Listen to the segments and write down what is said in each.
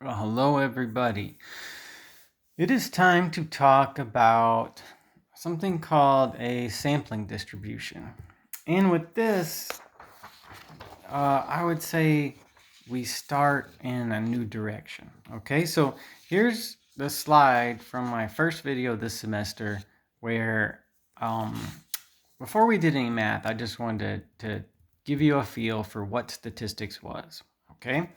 Well, hello, everybody. It is time to talk about something called a sampling distribution. And with this, I would say we start in a new direction. Okay, so here's the slide from my first video this semester where um, before we did any math, I just wanted to give you a feel for what statistics was. Okay,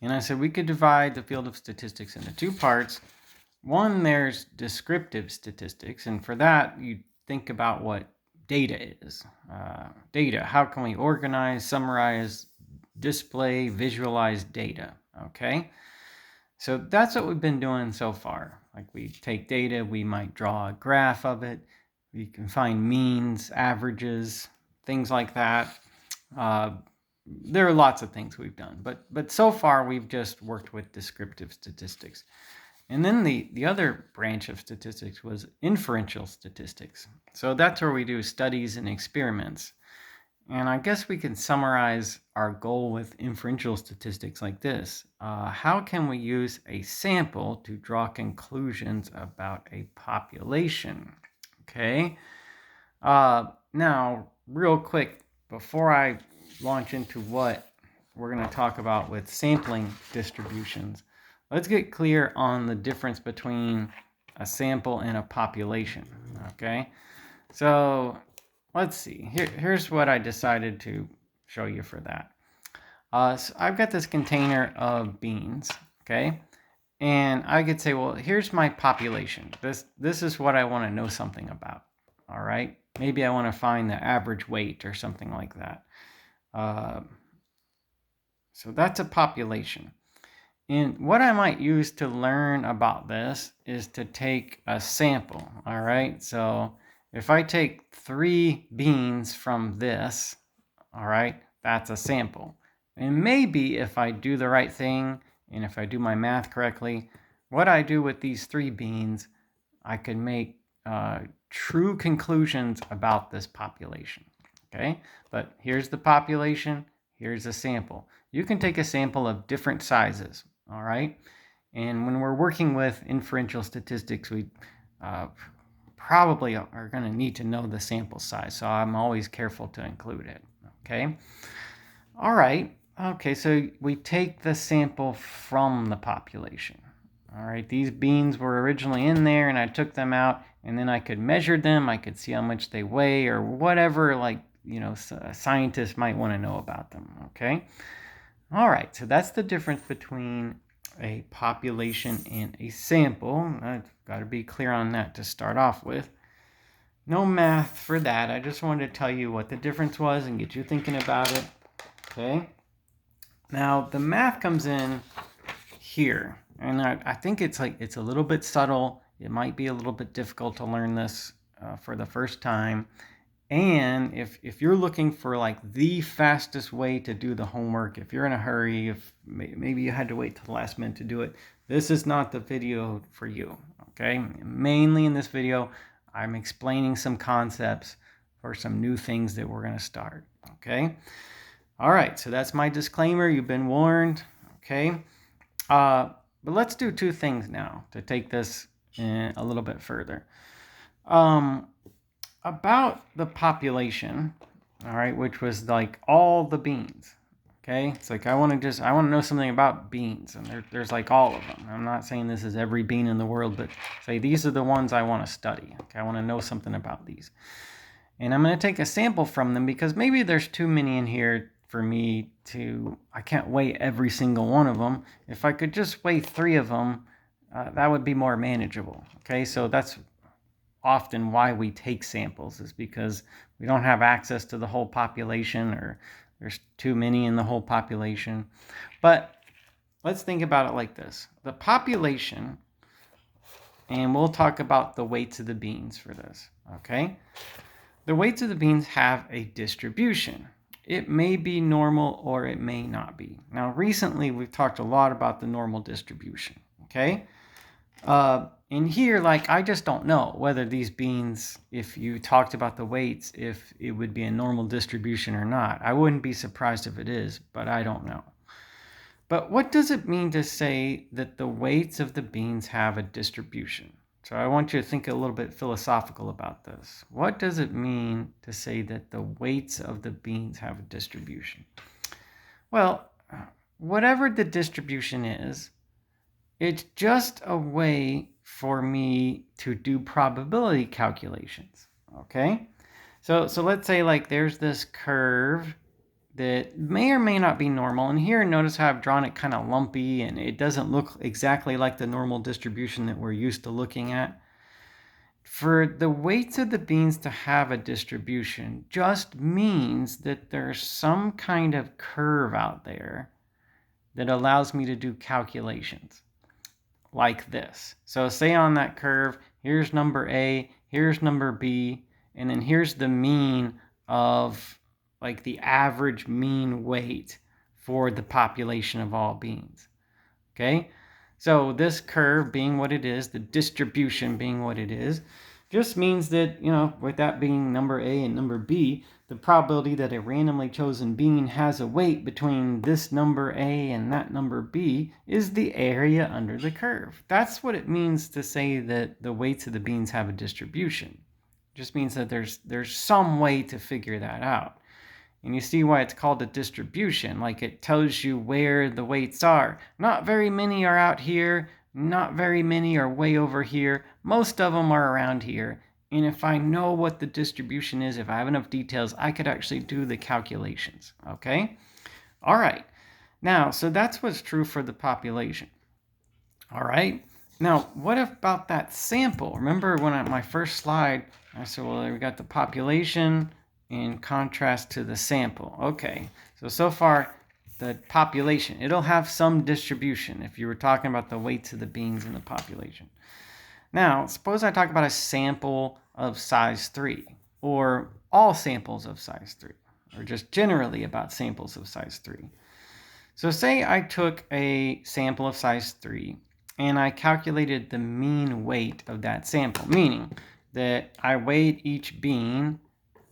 and I said we could divide the field of statistics into two parts. One, there's descriptive statistics, and for that, you think about what data is. Data, how can we organize, summarize, display, visualize data, okay? So that's what we've been doing so far. Like we take data, we might draw a graph of it, we can find means, averages, things like that. Uh, there are lots of things we've done, but so far we've just worked with descriptive statistics. And then the other branch of statistics was inferential statistics. So that's where we do studies and experiments. And I guess we can summarize our goal with inferential statistics like this. How can we use a sample to draw conclusions about a population? Okay. Now, real quick, before I launch into what we're going to talk about with sampling distributions, let's get clear on the difference between a sample and a population. Okay, so let's see. Here's what I decided to show you for that. So I've got this container of beans. Okay, and I could say, well, here's my population. This is what I want to know something about. All right, maybe I want to find the average weight or something like that. Uh, so that's a population. And what I might use to learn about this is to take a sample, all right? So if I take 3 beans from this, all right, that's a sample. And maybe if I do the right thing and if I do my math correctly, what I do with these 3 beans, I can make true conclusions about this population, okay? But here's the population, here's a sample. You can take a sample of different sizes, all right? And when we're working with inferential statistics, we probably are going to need to know the sample size. So I'm always careful to include it, okay? All right. Okay, so we take the sample from the population. All right, these beans were originally in there and I took them out and then I could measure them. I could see how much they weigh or whatever, like, scientists might want to know about them, okay? All right, so that's the difference between a population and a sample. I've got to be clear on that to start off with. No math for that. I just wanted to tell you what the difference was and get you thinking about it, okay? Now, the math comes in here, and I think it's a little bit subtle. It might be a little bit difficult to learn this for the first time. And if you're looking for like the fastest way to do the homework, if you're in a hurry, if maybe you had to wait till the last minute to do it, this is not the video for you, okay? Mainly in this video, I'm explaining some concepts for some new things that we're going to start, okay? All right, so that's my disclaimer. You've been warned, okay? But let's do two things now to take this a little bit further. About the population, all right, which was like all the beans. Okay, it's like I want to know something about beans, and there's like all of them. I'm not saying this is every bean in the world, but say these are the ones I want to study. Okay, I want to know something about these, and I'm going to take a sample from them because maybe there's too many in here for me to. I can't weigh every single one of them. If I could just weigh 3 of them, that would be more manageable. Okay, so that's often why we take samples, is because we don't have access to the whole population or there's too many in the whole population. But let's think about it like this. The population, and we'll talk about the weights of the beans for this, okay? The weights of the beans have a distribution. It may be normal or it may not be. Now, recently we've talked a lot about the normal distribution, okay? In here, like, I just don't know whether these beans, if you talked about the weights, if it would be a normal distribution or not. I wouldn't be surprised if it is, but I don't know. But what does it mean to say that the weights of the beans have a distribution? So I want you to think a little bit philosophical about this. What does it mean to say that the weights of the beans have a distribution? Well, whatever the distribution is, it's just a way for me to do probability calculations, okay? So let's say like there's this curve that may or may not be normal. And here, notice how I've drawn it kind of lumpy and it doesn't look exactly like the normal distribution that we're used to looking at. For the weights of the beans to have a distribution just means that there's some kind of curve out there that allows me to do calculations like this. So say on that curve, here's number A, here's number B, and then here's the mean of like the average mean weight for the population of all beans. Okay, so this curve being what it is, the distribution being what it is, just means that, with that being number A and number B, the probability that a randomly chosen bean has a weight between this number A and that number B is the area under the curve. That's what it means to say that the weights of the beans have a distribution. It just means that there's some way to figure that out. And you see why it's called a distribution, like it tells you where the weights are. Not very many are out here, not very many are way over here, most of them are around here. And if I know what the distribution is, if I have enough details, I could actually do the calculations, okay? All right, now, so that's what's true for the population. All right, now what about that sample? Remember when on my first slide, I said, well, we got the population, in contrast to the sample. Okay, so far the population, it'll have some distribution if you were talking about the weights of the beans in the population. Now, suppose I talk about a sample of size 3, or all samples of size 3, or just generally about samples of size 3. So say I took a sample of size 3 and I calculated the mean weight of that sample, meaning that I weighed each bean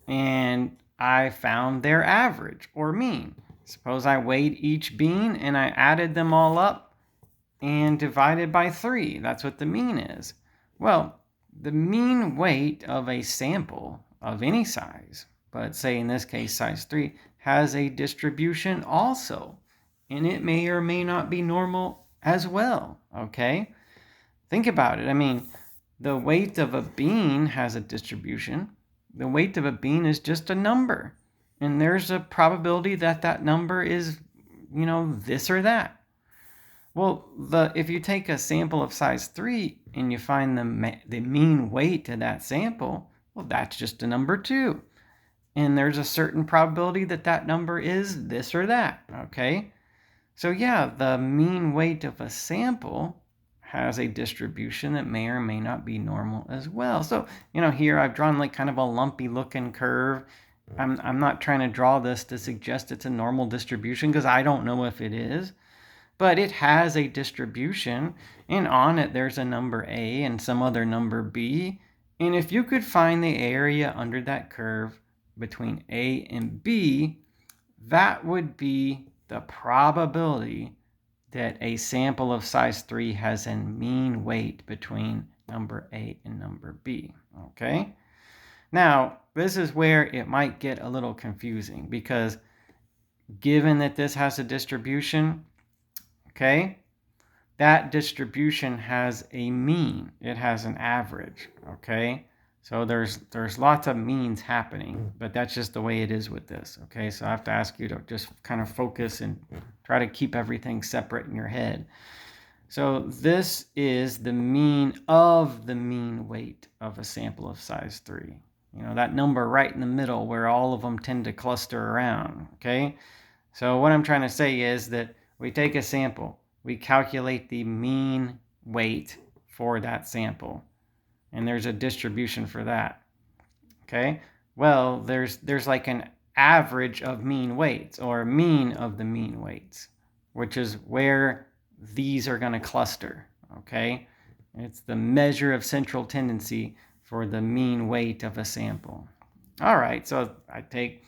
and I found their average or mean. Suppose I weighed each bean and I added them all up and divided by 3. That's what the mean is. Well, the mean weight of a sample of any size, but say in this case size 3, has a distribution also. And it may or may not be normal as well, okay? Think about it. I mean, the weight of a bean has a distribution. The weight of a bean is just a number. And there's a probability that that number is, this or that. Well, if you take a sample of size 3 and you find the mean weight of that sample, well, that's just a number too. And there's a certain probability that that number is this or that, okay? So yeah, the mean weight of a sample has a distribution that may or may not be normal as well. So, here I've drawn like kind of a lumpy looking curve. I'm not trying to draw this to suggest it's a normal distribution because I don't know if it is, but it has a distribution, and on it there's a number A and some other number B. And if you could find the area under that curve between A and B, that would be the probability that a sample of size 3 has a mean weight between number A and number B, okay? Now, this is where it might get a little confusing because given that this has a distribution, okay, that distribution has a mean. It has an average, okay? So there's lots of means happening, but that's just the way it is with this, okay? So I have to ask you to just kind of focus and try to keep everything separate in your head. So this is the mean of the mean weight of a sample of size 3. That number right in the middle where all of them tend to cluster around, okay? So what I'm trying to say is that we take a sample, we calculate the mean weight for that sample, and there's a distribution for that, okay? Well, there's like an average of mean weights, or mean of the mean weights, which is where these are going to cluster, okay? It's the measure of central tendency for the mean weight of a sample. All right, so I take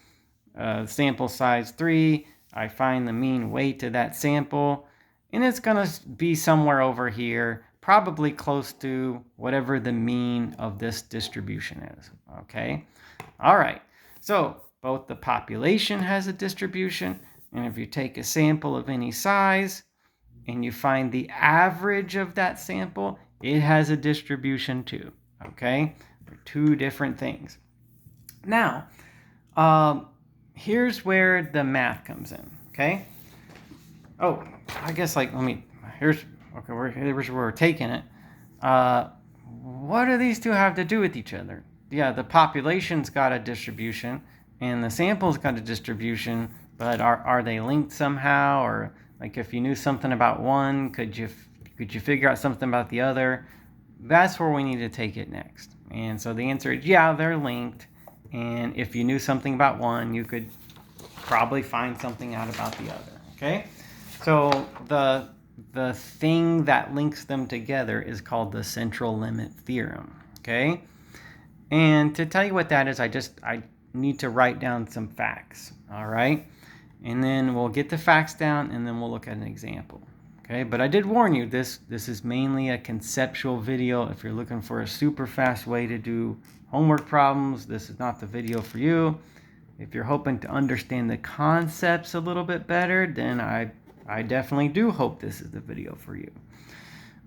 sample size 3, I find the mean weight of that sample, and it's going to be somewhere over here, probably close to whatever the mean of this distribution is, okay? All right, so both the population has a distribution, and if you take a sample of any size and you find the average of that sample, it has a distribution too, okay? They're two different things. Now, here's where the math comes in, okay? Oh, I guess here's where we're taking it. What do these two have to do with each other? Yeah, the population's got a distribution and the sample's got a distribution, but are they linked somehow? Or like if you knew something about one, could you figure out something about the other? That's where we need to take it next. And so the answer is yeah, they're linked. And if you knew something about one, you could probably find something out about the other, okay? So the thing that links them together is called the central limit theorem, okay? And to tell you what that is, I need to write down some facts, all right? And then we'll get the facts down and then we'll look at an example, okay? But I did warn you, this is mainly a conceptual video. If you're looking for a super fast way to do homework problems, this is not the video for you. If you're hoping to understand the concepts a little bit better, then I definitely do hope this is the video for you.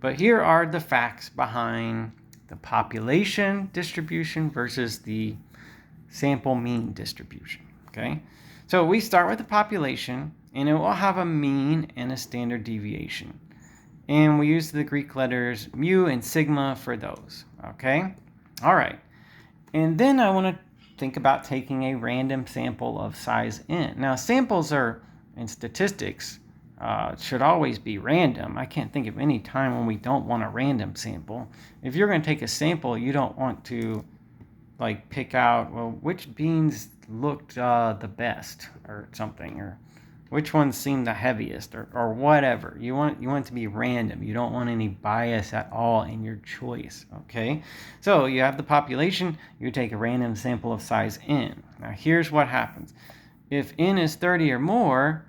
But here are the facts behind the population distribution versus the sample mean distribution, okay? So we start with the population, and it will have a mean and a standard deviation. And we use the Greek letters mu and sigma for those, okay? All right. And then I want to think about taking a random sample of size n. Now, samples in statistics should always be random. I can't think of any time when we don't want a random sample. If you're going to take a sample, you don't want to pick out, well, which beans looked the best or something, or which ones seemed the heaviest, or whatever. You want it to be random. You don't want any bias at all in your choice, okay? So you have the population, you take a random sample of size n. Now here's what happens. If n is 30 or more,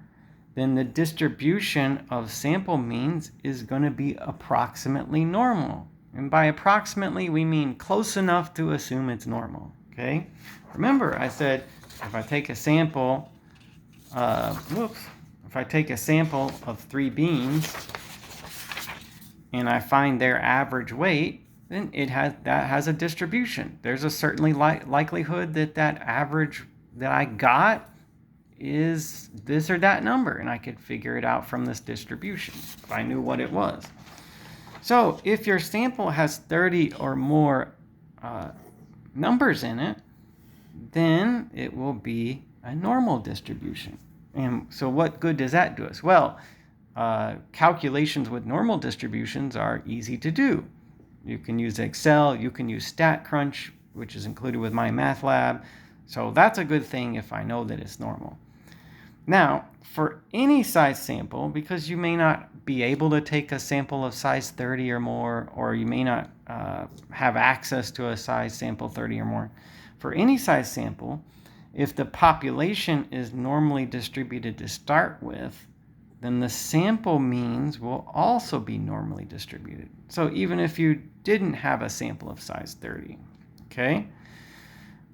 then the distribution of sample means is going to be approximately normal. And by approximately, we mean close enough to assume it's normal, okay? Remember, I said if I take a sample, if I take a sample of 3 beans and I find their average weight, then that has a distribution. There's a certainly likelihood that average that I got is this or that number, and I could figure it out from this distribution if I knew what it was. So if your sample has 30 or more numbers in it, then it will be a normal distribution. And so what good does that do us? Well, calculations with normal distributions are easy to do. You can use Excel, you can use StatCrunch, which is included with my math lab. So that's a good thing if I know that it's normal. Now, for any size sample, because you may not be able to take a sample of size 30 or more, or you may not have access to a size sample 30 or more, for any size sample, if the population is normally distributed to start with, then the sample means will also be normally distributed. So even if you didn't have a sample of size 30, okay?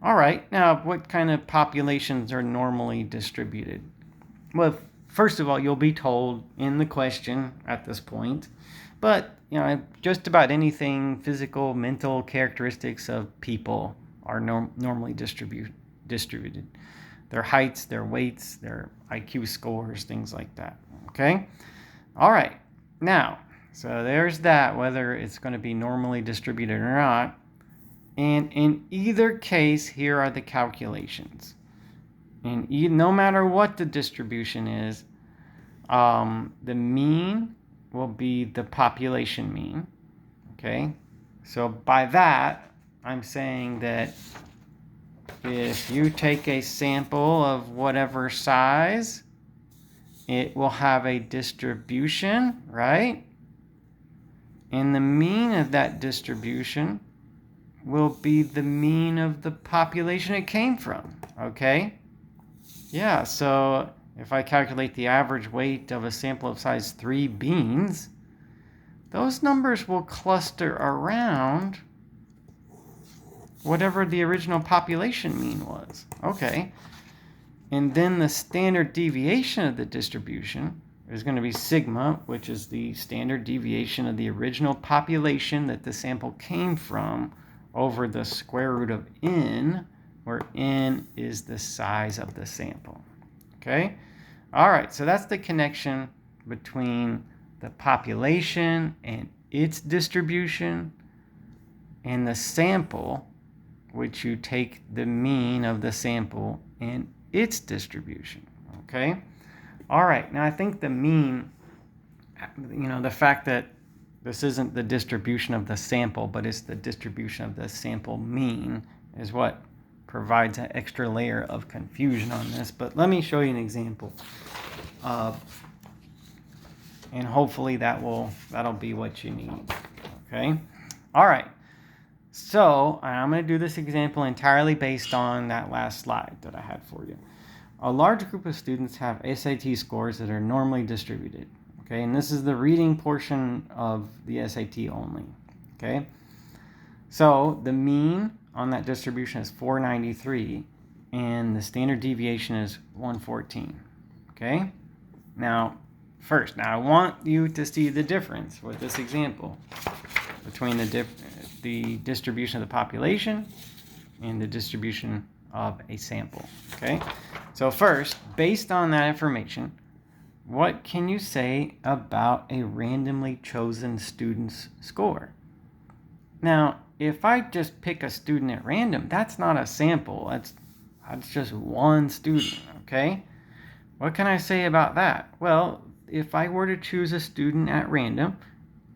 All right, now what kind of populations are normally distributed? Well, first of all, you'll be told in the question at this point, but just about anything physical, mental characteristics of people are normally distributed. Their heights, their weights, their IQ scores, things like that, okay? All right, now, so there's that, whether it's going to be normally distributed or not. And in either case, here are the calculations. And no matter what the distribution is, the mean will be the population mean, okay? So by that, I'm saying that if you take a sample of whatever size, it will have a distribution, right? And the mean of that distribution will be the mean of the population it came from, okay? Yeah, so if I calculate the average weight of a sample of size 3 beans, those numbers will cluster around whatever the original population mean was. Okay. And then the standard deviation of the distribution is going to be sigma, which is the standard deviation of the original population that the sample came from, over the square root of n, where n is the size of the sample. Okay? All right, so that's the connection between the population and its distribution and the sample, which you take the mean of the sample and its distribution. Okay? All right, now I think the mean, the fact that this isn't the distribution of the sample, but it's the distribution of the sample mean, is what provides an extra layer of confusion on this. But let me show you an example, and hopefully that'll be what you need. Okay? All right. So I'm going to do this example entirely based on that last slide that I had for you. A large group of students have SAT scores that are normally distributed. Okay, and this is the reading portion of the SAT only. Okay, so the mean on that distribution is 493, and the standard deviation is 114. Okay, now I want you to see the difference with this example between the distribution of the population and the distribution of a sample. Okay, so first, based on that information, what can you say about a randomly chosen student's score? Now, if I just pick a student at random, that's not a sample. That's just one student, okay? What can I say about that? Well, if I were to choose a student at random,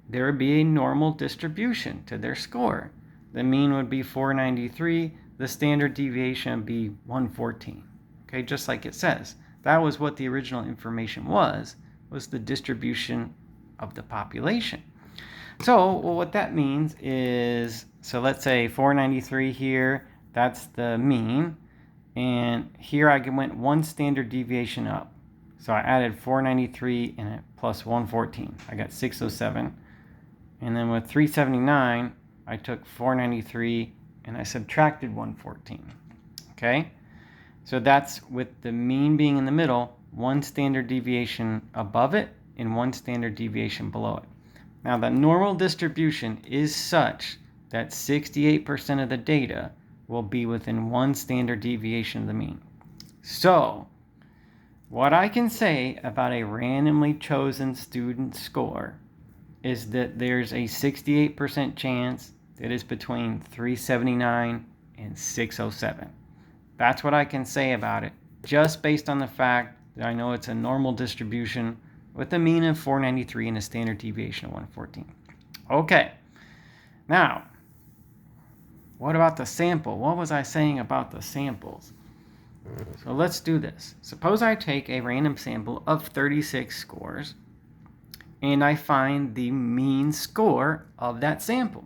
there would be a normal distribution to their score. The mean would be 493. The standard deviation would be 114. Okay, just like it says. That was what the original information was the distribution of the population. So what that means is, so let's say 493 here, that's the mean. And here I went one standard deviation up. So I added 493 and plus 114. I got 607. And then with 379, I took 493 and I subtracted 114. Okay? So that's with the mean being in the middle, one standard deviation above it and one standard deviation below it. Now the normal distribution is such that 68% of the data will be within one standard deviation of the mean. So what I can say about a randomly chosen student score is that there's a 68% chance that it's between 379 and 607. That's what I can say about it, just based on the fact that I know it's a normal distribution with a mean of 493 and a standard deviation of 114. Okay, now, what about the sample? What was I saying about the samples? So let's do this. Suppose I take a random sample of 36 scores, and I find the mean score of that sample.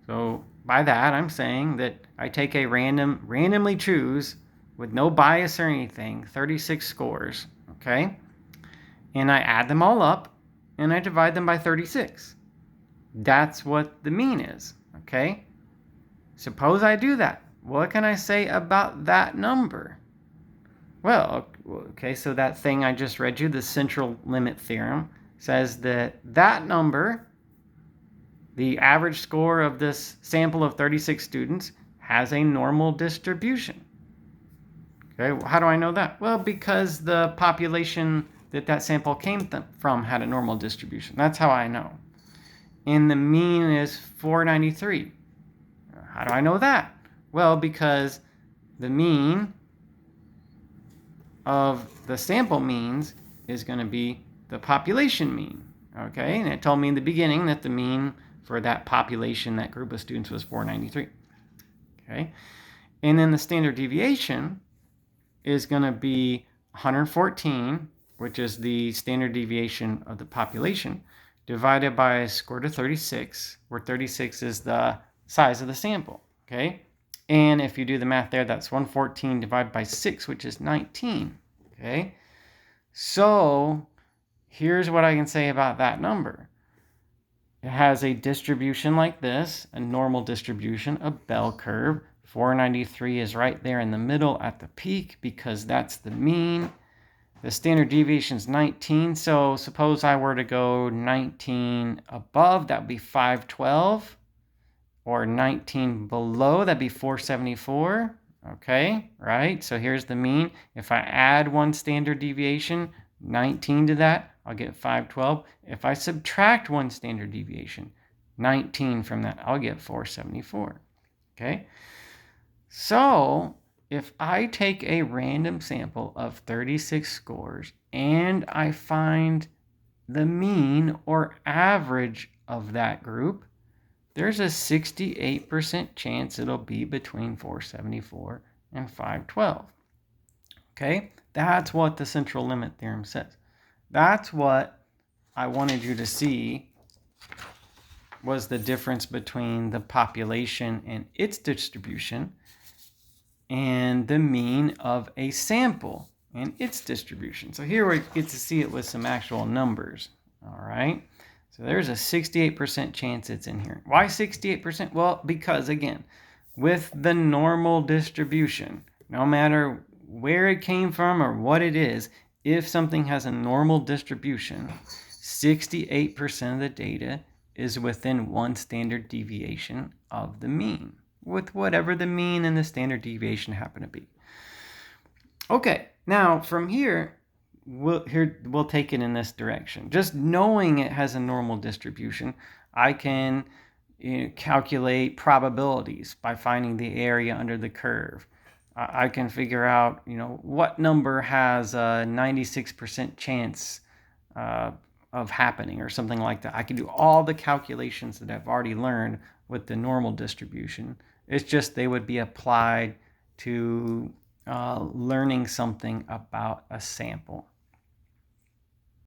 So by that, I'm saying that I take a randomly choose, with no bias or anything, 36 scores, okay? And I add them all up, and I divide them by 36. That's what the mean is, okay? Suppose I do that. What can I say about that number? Well, okay, so that thing I just read you, the central limit theorem, says that that number, the average score of this sample of 36 students, has a normal distribution. Okay, how do I know that? Well, because the population that sample came from had a normal distribution. That's how I know. And the mean is 493. How do I know that? Well, because the mean of the sample means is going to be the population mean. Okay, and it told me in the beginning that the mean for that population, that group of students, was 493. Okay, and then the standard deviation is going to be 114, which is the standard deviation of the population, divided by a square root of 36, where 36 is the size of the sample. Okay, and if you do the math there, that's 114 divided by 6, which is 19. Okay, So here's what I can say about that number. It has a distribution like this, a normal distribution, a bell curve. 493 is right there in the middle at the peak because that's the mean. The standard deviation is 19. So suppose I were to go 19 above, that would be 512. Or 19 below, that'd be 474. Okay, right? So here's the mean. If I add one standard deviation, 19 to that, I'll get 512. If I subtract one standard deviation, 19 from that, I'll get 474. Okay? So if I take a random sample of 36 scores and I find the mean or average of that group, there's a 68% chance it'll be between 474 and 512. Okay, that's what the central limit theorem says. That's what I wanted you to see was the difference between the population and its distribution and the mean of a sample and its distribution. So here we get to see it with some actual numbers. All right. So there's a 68% chance it's in here. Why 68%? Well, because again, with the normal distribution, no matter where it came from or what it is, if something has a normal distribution, 68% of the data is within one standard deviation of the mean, with whatever the mean and the standard deviation happen to be. Okay, now from here, we'll take it in this direction. Just knowing it has a normal distribution, I can calculate probabilities by finding the area under the curve. I can figure out, what number has a 96% chance of happening or something like that. I can do all the calculations that I've already learned with the normal distribution. It's just they would be applied to learning something about a sample.